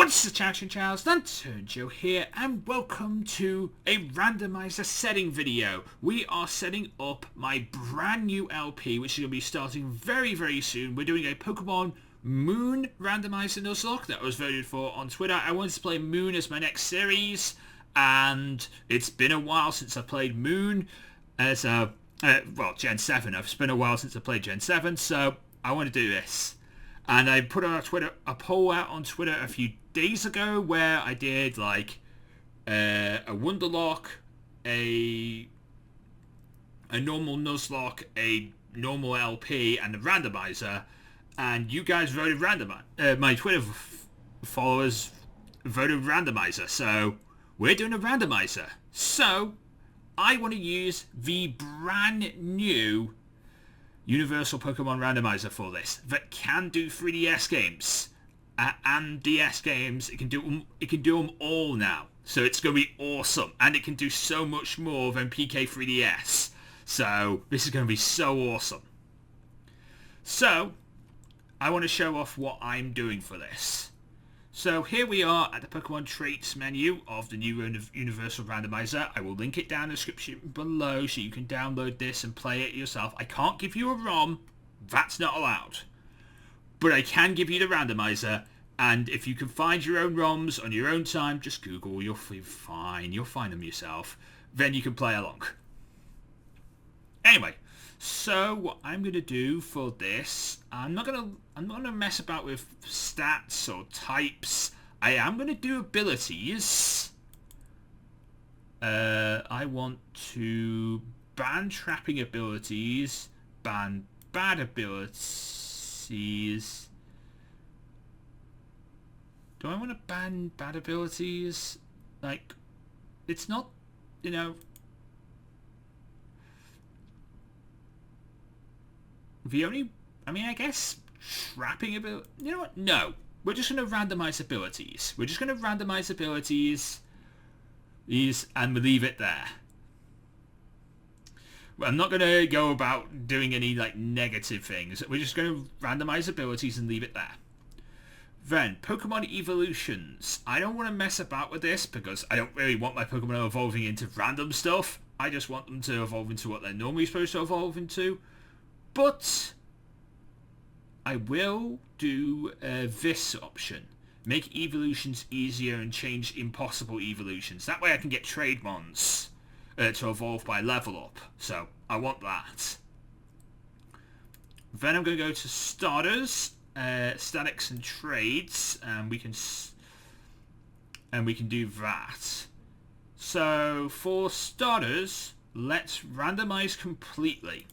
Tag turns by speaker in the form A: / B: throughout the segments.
A: What's the chatting Charles, Joe here, and welcome to a randomizer setting video. We are setting up my brand new LP, which is going to be starting very soon. We're doing a Pokemon Moon randomizer Nuzlocke that was voted for on Twitter. I wanted to play Moon as my next series, and it's been a while since I played Moon as Gen 7. It's been a while since I played Gen 7, so I want to do this. And I put on Twitter a poll out on Twitter a few days ago where I did like a Wonderlock, a normal Nuzlocke, a normal LP, and a randomizer. And you guys voted randomizer. My Twitter followers voted randomizer. So we're doing a randomizer. So I want to use the brand new Universal Pokemon Randomizer for this that can do 3DS games and DS games. It can do them all now, so it's going to be awesome, and it can do so much more than PK 3DS. So this is going to be so awesome. So I want to show off what I'm doing for this. So here we are at the Pokemon Traits menu of the new Universal Randomizer. I will link it down in the description below so you can download this and play it yourself. I can't give you a ROM, that's not allowed. But I can give you the randomizer, and if you can find your own ROMs on your own time, just Google, you'll be fine. You'll find them yourself. Then you can play along. Anyway, so what I'm going to do for this, I'm not going to mess about with stats or types. I am going to do abilities. I want to ban trapping abilities, ban bad abilities. Do I want to ban bad abilities? Like, it's not, you know... I guess trapping ability. You know what? No. We're just going to randomize abilities. And we'll leave it there. I'm not going to go about doing any like negative things. We're just going to randomize abilities and leave it there. Then, Pokemon evolutions. I don't want to mess about with this because I don't really want my Pokemon evolving into random stuff. I just want them to evolve into what they're normally supposed to evolve into. But I will do this option. Make evolutions easier and change impossible evolutions. That way I can get trade mons to evolve by level up. So I want that. Then I'm going to go to starters, statics and trades, and we can do that. So for starters, let's randomize completely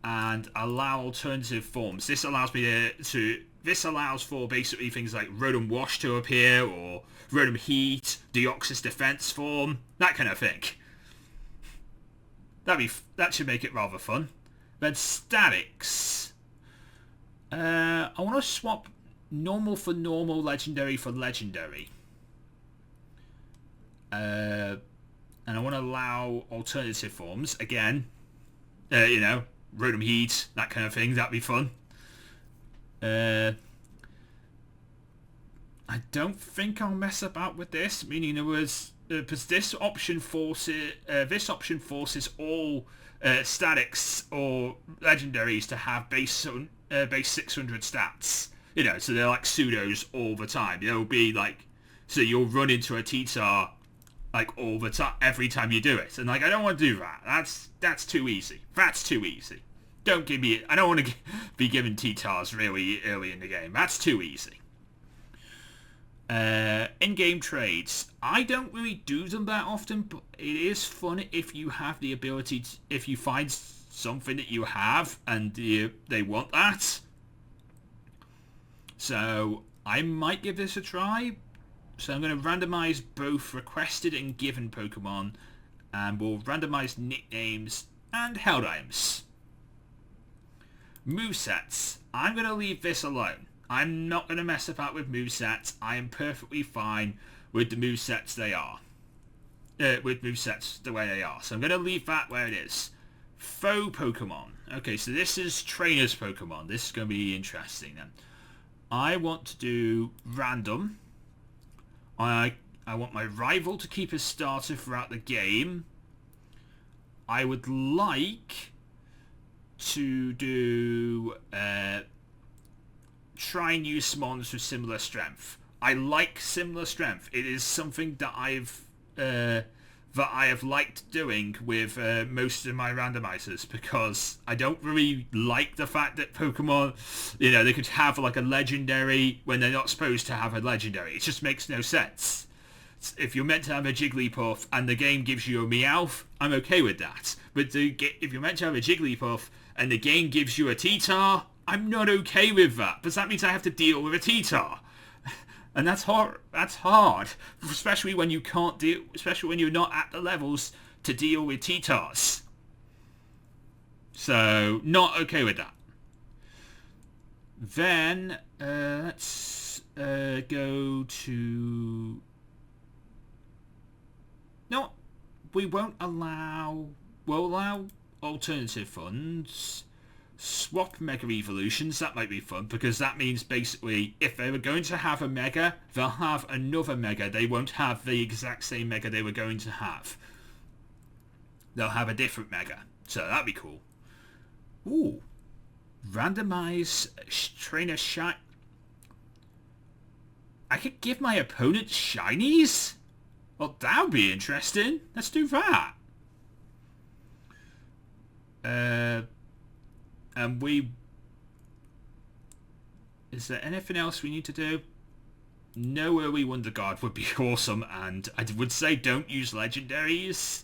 A: and allow alternative forms. This allows me this allows for basically things like Rotom Wash to appear, or Rotom Heat, Deoxys Defense form, that kind of thing. That should make it rather fun. Then statics. I want to swap normal for normal, legendary for legendary. And I want to allow alternative forms again. You know, Rotom Heat, that kind of thing. That'd be fun. I don't think I'll mess about with this. Meaning there was because this option forces all statics or legendaries to have base 600 stats. You know, so they're like pseudos all the time. They'll be like, so you'll run into a T-Tar like all the time, every time you do it, and like I don't want to do that. That's too easy. That's too easy. Don't give me. I don't want to be given T-Tars really early in the game. That's too easy. In-game trades. I don't really do them that often, but it is fun if you have the ability to, if you find something that you have and they want that. So I might give this a try. So I'm going to randomize both requested and given Pokemon, and we'll randomize nicknames and held items. Movesets. I'm going to leave this alone. I'm not going to mess about with movesets. I am perfectly fine with the movesets they are. With movesets the way they are. So I'm going to leave that where it is. Faux Pokemon. Okay, so this is Trainer's Pokemon. This is going to be interesting then. I want to do random. I want my rival to keep his starter throughout the game. I would like to do try and use mons with similar strength. I like similar strength. It is something that I have liked doing with most of my randomizers, because I don't really like the fact that Pokemon, they could have like a legendary when they're not supposed to have a legendary. It just makes no sense. If you're meant to have a Jigglypuff and the game gives you a Meowth, I'm okay with that. But if you're meant to have a Jigglypuff and the game gives you a T-Tar, I'm not okay with that, because that means I have to deal with a T-Tar. And that's hard. That's hard, especially when you can't deal, especially when you're not at the levels to deal with T-Tars. So, not okay with that. Then let's go to. No, we won't allow. We'll allow alternative funds. Swap Mega Evolutions, that might be fun, because that means basically if they were going to have a Mega, they'll have another Mega. They won't have the exact same Mega they were going to have. They'll have a different Mega. So that'd be cool. Ooh. Randomize Trainer Shine. I could give my opponent Shinies? Well, that would be interesting. Let's do that. And is there anything else we need to do? No early Wonder Guard would be awesome, and I would say don't use legendaries.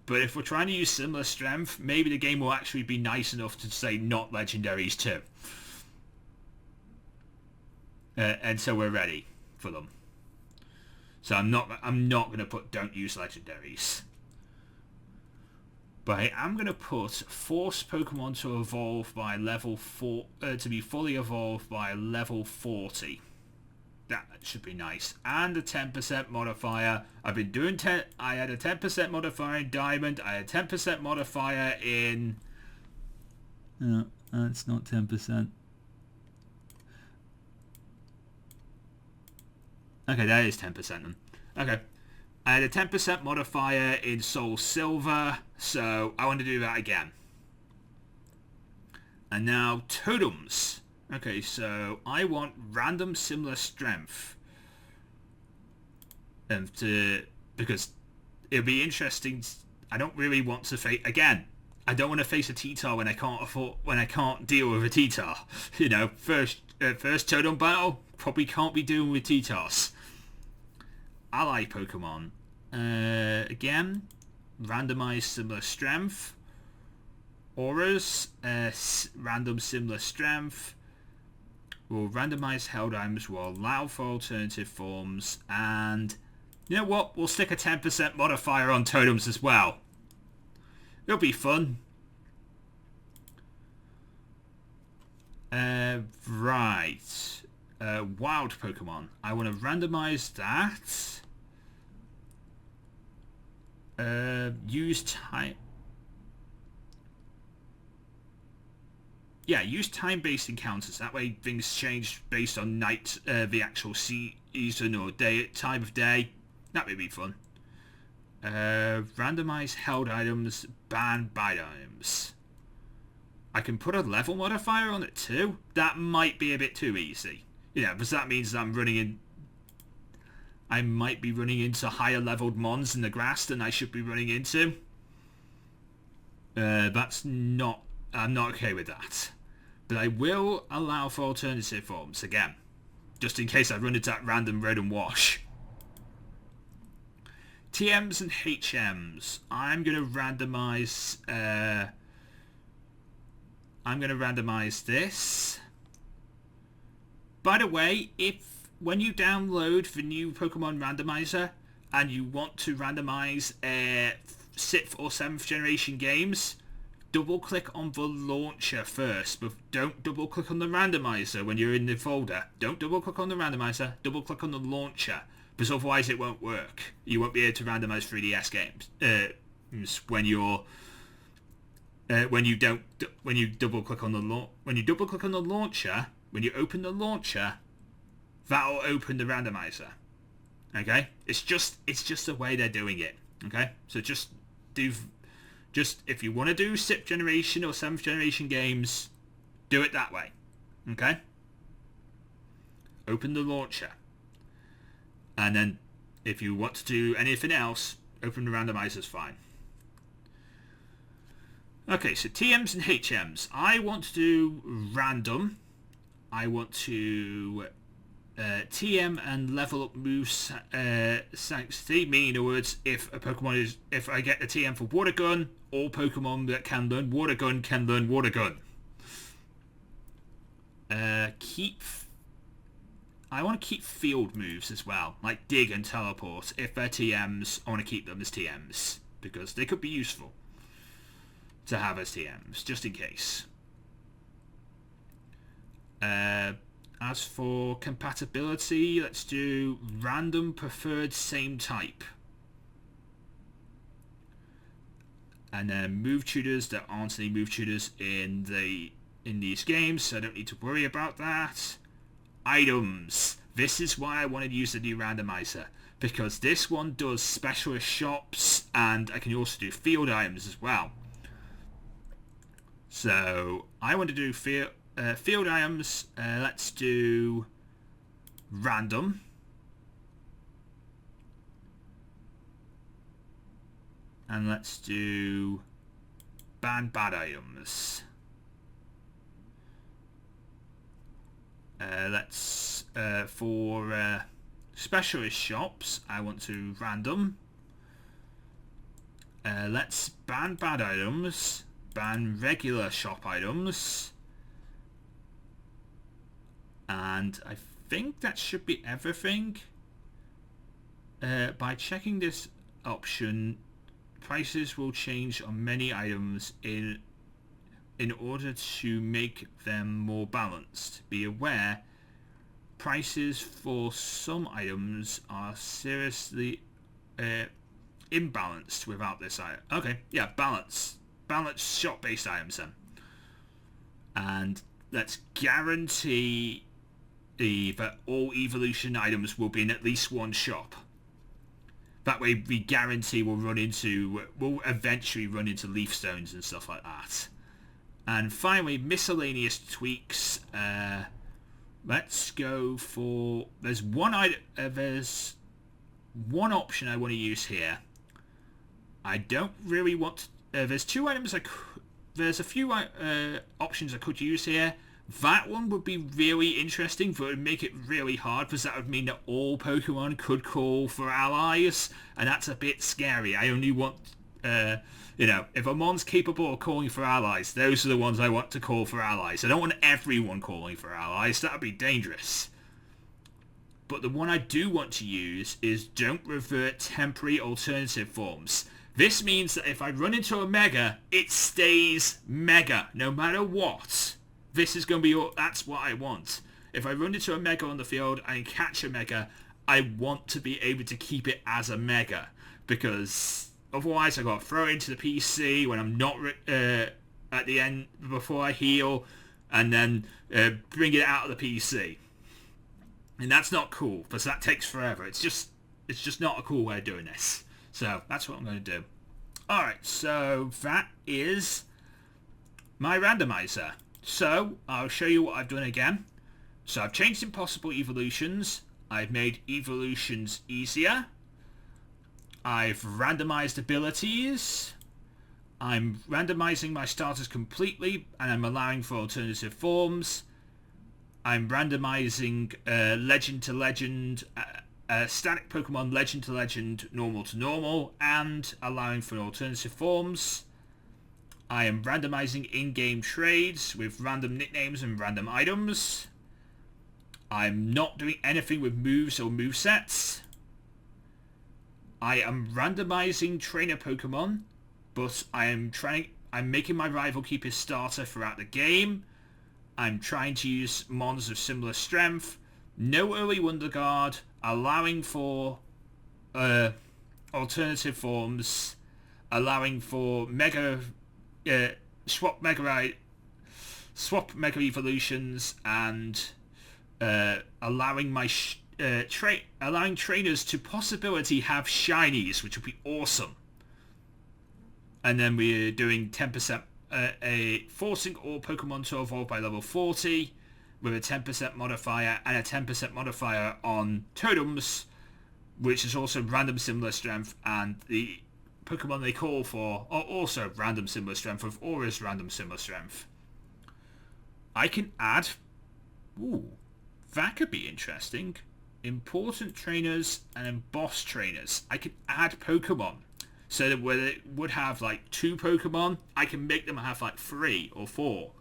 A: But if we're trying to use similar strength, maybe the game will actually be nice enough to say not legendaries too. And so we're ready for them. So I'm not going to put don't use legendaries. But I am going to put force Pokemon to evolve by level 4, to be fully evolved by level 40. That should be nice. And a 10% modifier. I've been doing 10. I had a 10% modifier in Diamond. I had a 10% modifier in. No, that's not 10%. Okay, that is 10% then. Okay. I had a 10% modifier in Soul Silver, so I want to do that again. And now totems. Okay, so I want random similar strength. Because it'll be interesting. I don't really want to face again. I don't want to face a T-Tar when I can't deal with a T-Tar. First totem battle probably can't be dealing with T-Tars. Ally Pokemon. Again, randomize similar strength. Auras, random similar strength. We'll randomize held items. We'll allow for alternative forms. And you know what? We'll stick a 10% modifier on totems as well. It'll be fun. Right. Wild Pokemon. I want to randomize that. Use time. Yeah, use time-based encounters. That way things change based on night, the actual season or time of day. That would be fun. Randomize held items, ban bite items. I can put a level modifier on it too. That might be a bit too easy. Because that means I might be running into higher leveled mons in the grass than I should be running into. I'm not okay with that. But I will allow for alternative forms again, just in case I run into that random Rotom Wash. Tms and Hms. I'm gonna randomize this. By the way, when you download the new Pokemon Randomizer and you want to randomize 6th or 7th generation games, double click on the launcher first, but don't double click on the randomizer when you're in the folder. Don't double click on the randomizer, double click on the launcher, because otherwise it won't work. You won't be able to randomize 3DS games when you double click on the launcher. when you open the launcher, that'll open the randomizer. Okay? It's just the way they're doing it. Okay? So just if you want to do 6th generation or 7th generation games, do it that way. Okay? Open the launcher. And then if you want to do anything else, open the randomizer's fine. Okay, so TMs and HMs. I want to do random. I want to TM and level up moves sanctity. Meaning, in other words, if I get a TM for Water Gun, all Pokemon that can learn Water Gun can learn Water Gun. I want to keep field moves as well, like Dig and Teleport. If they're TMs, I want to keep them as TMs because they could be useful to have as TMs, just in case. As for compatibility, let's do random preferred same type. And then move tutors. There aren't any move tutors in these games, so I don't need to worry about that. Items. This is why I wanted to use the new randomizer, because this one does specialist shops, and I can also do field items as well. So I want to do field items. Let's do random. And let's do ban bad items. For specialist shops, I want to random. Let's ban bad items. Ban regular shop items. And I think that should be everything. By checking this option, prices will change on many items in order to make them more balanced. Be aware, prices for some items are seriously imbalanced without this item. Okay, yeah, balance shop-based items then. And let's guarantee that all evolution items will be in at least one shop. That way we guarantee we'll eventually run into leaf stones and stuff like that. And finally, miscellaneous tweaks. Let's go for... There's one option I want to use here. I don't really want... there's two items there's a few options I could use here. That one would be really interesting, but it would make it really hard, because that would mean that all Pokemon could call for allies, and that's a bit scary. I only want... if a mon's capable of calling for allies, those are the ones I want to call for allies. I don't want everyone calling for allies. That would be dangerous. But the one I do want to use is don't revert temporary alternative forms. This means that if I run into a Mega, it stays Mega, no matter what. This is going to be... That's what I want. If I run into a Mega on the field and catch a Mega, I want to be able to keep it as a Mega. Because... otherwise, I got to throw it into the PC when I'm not at the end before I heal, and then bring it out of the PC. And that's not cool, because that takes forever. It's just not a cool way of doing this. So that's what I'm going to do. All right, so that is my randomizer. So I'll show you what I've done again. So I've changed impossible evolutions. I've made evolutions easier. I've randomized abilities. I'm randomizing my starters completely, and I'm allowing for alternative forms. I'm randomizing legend to legend, static Pokemon legend to legend, normal to normal, and allowing for alternative forms. I am randomizing in-game trades with random nicknames and random items. I'm not doing anything with moves or movesets. I am randomizing trainer Pokemon, but I'm making my rival keep his starter throughout the game. I'm trying to use mons of similar strength. No early Wonder Guard, allowing for alternative forms, allowing for swap Mega swap Mega Evolutions and allowing allowing trainers to possibility have shinies, which would be awesome. And then we're doing 10% forcing all Pokemon to evolve by level 40 with a 10% modifier and a 10% modifier on Totems, which is also random similar strength, and the Pokemon they call for are also random similar strength with Aura's random similar strength. I can add... Ooh, that could be interesting. Important trainers and boss trainers. I can add Pokemon. So that where it would have like 2 Pokemon, I can make them have like 3 or 4.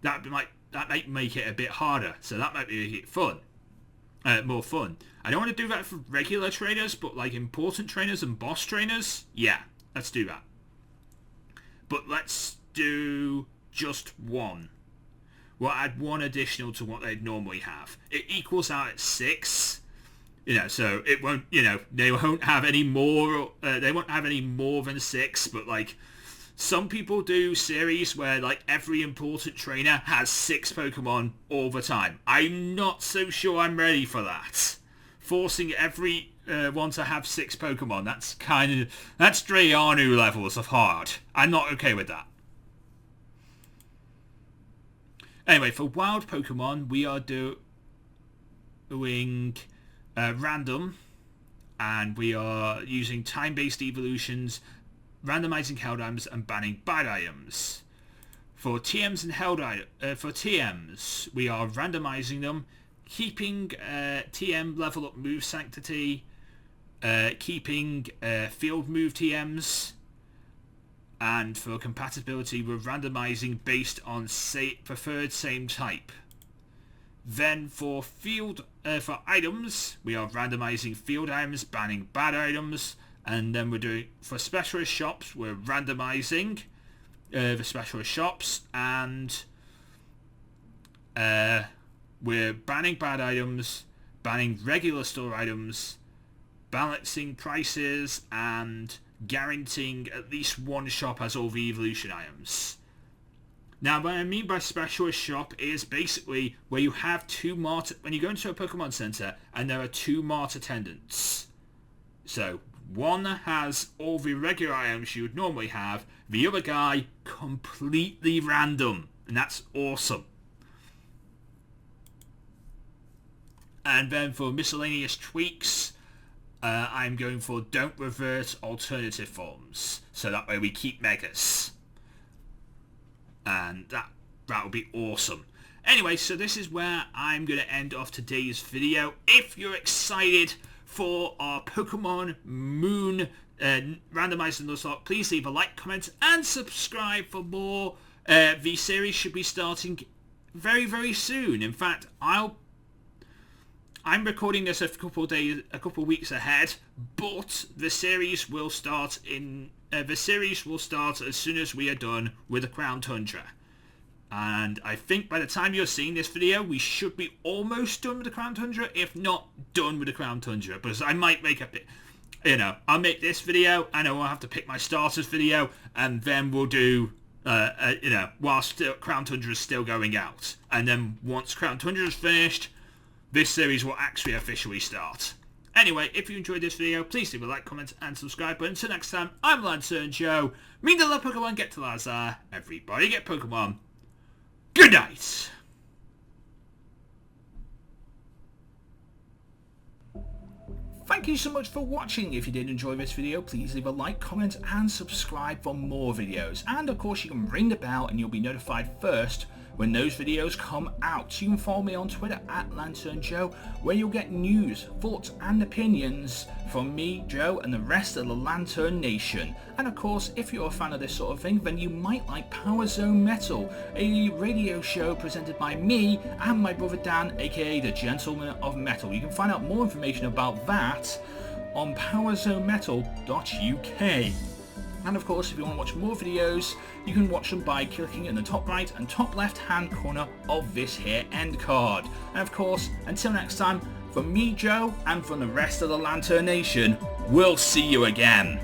A: That might make it a bit harder. So that might make it fun. More fun. I don't want to do that for regular trainers, but like important trainers and boss trainers, yeah, let's do that. But let's do just 1. We'll add 1 additional to what they'd normally have. It equals out at 6. So it won't, they won't have any more, they won't have any more than 6, but like, some people do series where like every important trainer has 6 Pokemon all the time. I'm not so sure I'm ready for that. Forcing every one to have 6 Pokemon, that's Drayanu levels of hard. I'm not okay with that. Anyway, for wild Pokemon, we are doing random, and we are using time-based evolutions, randomizing held items and banning bad items. For TMs and for TMs, we are randomizing them, keeping TM level up move sanctity, keeping field move TMs, and for compatibility, we're randomizing based on preferred same type. Then for for items, we are randomizing field items, banning bad items, and then we're doing for specialist shops, we're randomizing the specialist shops, and we're banning bad items, banning regular store items, balancing prices, and guaranteeing at least 1 shop has all the evolution items. Now, what I mean by specialist shop is basically where you have 2 mart... When you go into a Pokemon Center and there are 2 mart attendants. So, one has all the regular items you would normally have. The other guy, completely random. And that's awesome. And then for miscellaneous tweaks, I'm going for don't revert alternative forms. So that way we keep Megas. And that would be awesome. Anyway, so this is where I'm going to end off today's video. If you're excited for our Pokemon Moon randomized Nuzlocke, please leave a like, comment, and subscribe for more. The series should be starting very, very soon. In fact, I'm recording this a couple weeks ahead, but the series will start as soon as we are done with the Crown Tundra. And I think by the time you're seeing this video, we should be almost done with the Crown Tundra, if not done with the Crown Tundra. Because I might make a bit, I'll make this video, and I will have to pick my starters video, and then we'll do, whilst Crown Tundra is still going out. And then once Crown Tundra is finished, this series will actually officially start. Anyway, if you enjoyed this video, please leave a like, comment, and subscribe. But until next time, I'm Lantern Joe. Mean the love Pokemon, get to Lazar. Everybody get Pokemon. Good night. Thank you so much for watching. If you did enjoy this video, please leave a like, comment, and subscribe for more videos. And of course, you can ring the bell and you'll be notified first when those videos come out. You can follow me on Twitter at Lantern Joe, where you'll get news, thoughts, and opinions from me, Joe, and the rest of the Lantern Nation. And of course, if you're a fan of this sort of thing, then you might like Power Zone Metal, a radio show presented by me and my brother Dan, aka the Gentleman of Metal. You can find out more information about that on powerzonemetal.uk. And of course, if you want to watch more videos, you can watch them by clicking in the top right and top left hand corner of this here end card. And of course, until next time, from me, Joe, and from the rest of the Lantern Nation, we'll see you again.